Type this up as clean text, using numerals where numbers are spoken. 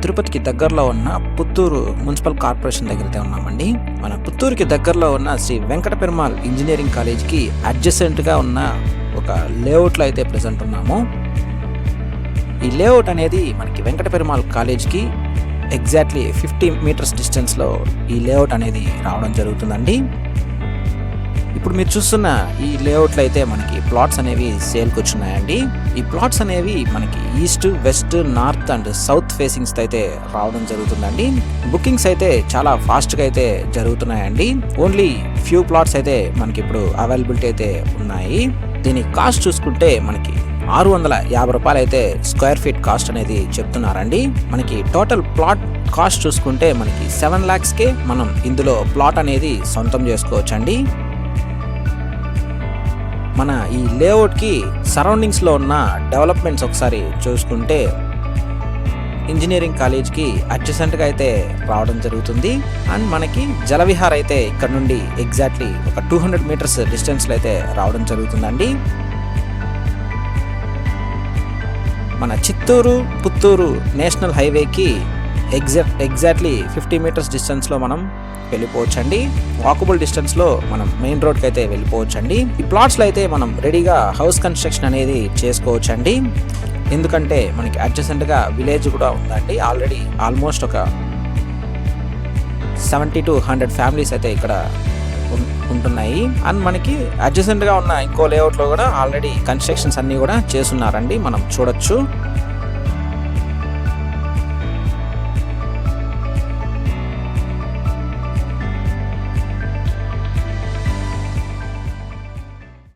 తిరుపతికి దగ్గరలో ఉన్న పుత్తూరు మున్సిపల్ కార్పొరేషన్ దగ్గరైతే ఉన్నామండి. మన పుత్తూరుకి దగ్గరలో ఉన్న శ్రీ వెంకట పెరుమాళ్ ఇంజనీరింగ్ కాలేజ్కి అడ్జసెంట్గా ఉన్న ఒక లేఅవుట్లో అయితే ప్రెజెంట్ ఉన్నాము. ఈ లేఅవుట్ అనేది మనకి వెంకట పెరుమాళ్ కాలేజ్కి ఎగ్జాక్ట్లీ 50 మీటర్స్ డిస్టెన్స్లో ఈ లేఅవుట్ అనేది రావడం జరుగుతుందండి. ఇప్పుడు మీరు చూస్తున్న ఈ లేఅవుట్లో అయితే మనకి ప్లాట్స్ అనేవి సేల్కి వచ్చున్నాయండి. ఈ ప్లాట్స్ అనేవి మనకి east, west, north and south facings అయితే రావడం జరుగుతుందండి. బుకింగ్స్ అయితే చాలా ఫాస్ట్గా అయితే జరుగుతున్నాయండి. ఓన్లీ ఫ్యూ ప్లాట్స్ అయితే మనకి ఇప్పుడు అవైలబిలిటీ అయితే ఉన్నాయి. దీని కాస్ట్ చూసుకుంటే మనకి 650 రూపాయలు అయితే స్క్వేర్ ఫీట్ కాస్ట్ అనేది చెప్తున్నారండి. మనకి టోటల్ ప్లాట్ కాస్ట్ చూసుకుంటే మనకి 7 lakhsకే మనం ఇందులో ప్లాట్ అనేది సొంతం చేసుకోవచ్చండి. మన ఈ లేఅవుట్కి సరౌండింగ్స్లో ఉన్న డెవలప్మెంట్స్ ఒకసారి చూసుకుంటే ఇంజనీరింగ్ కాలేజ్కి అడ్జసెంట్గా అయితే రావడం జరుగుతుంది. అండ్ మనకి జలవిహార్ అయితే ఇక్కడ నుండి ఎగ్జాక్ట్లీ ఒక 200 మీటర్స్ డిస్టెన్స్లో అయితే రావడం జరుగుతుందండి. మన చిత్తూరు పుత్తూరు నేషనల్ హైవేకి ఎగ్జాక్ట్లీ 50 మీటర్స్ డిస్టెన్స్లో మనం వెళ్ళిపోవచ్చండి. వాకబుల్ డిస్టెన్స్లో మనం మెయిన్ రోడ్కి అయితే వెళ్ళిపోవచ్చండి. ఈ ప్లాట్స్లో అయితే మనం రెడీగా హౌస్ కన్స్ట్రక్షన్ అనేది చేసుకోవచ్చండి. ఎందుకంటే మనకి అడ్జసెంట్గా విలేజ్ కూడా ఉందండి. ఆల్రెడీ ఆల్మోస్ట్ ఒక 70 to 100 ఫ్యామిలీస్ అయితే ఇక్కడ ఉంటున్నాయి. అండ్ మనకి అడ్జసెంట్గా ఉన్న ఇంకో లేఅవుట్లో కూడా ఆల్రెడీ కన్స్ట్రక్షన్స్ అన్నీ కూడా చేస్తున్నారండి, మనం చూడొచ్చు.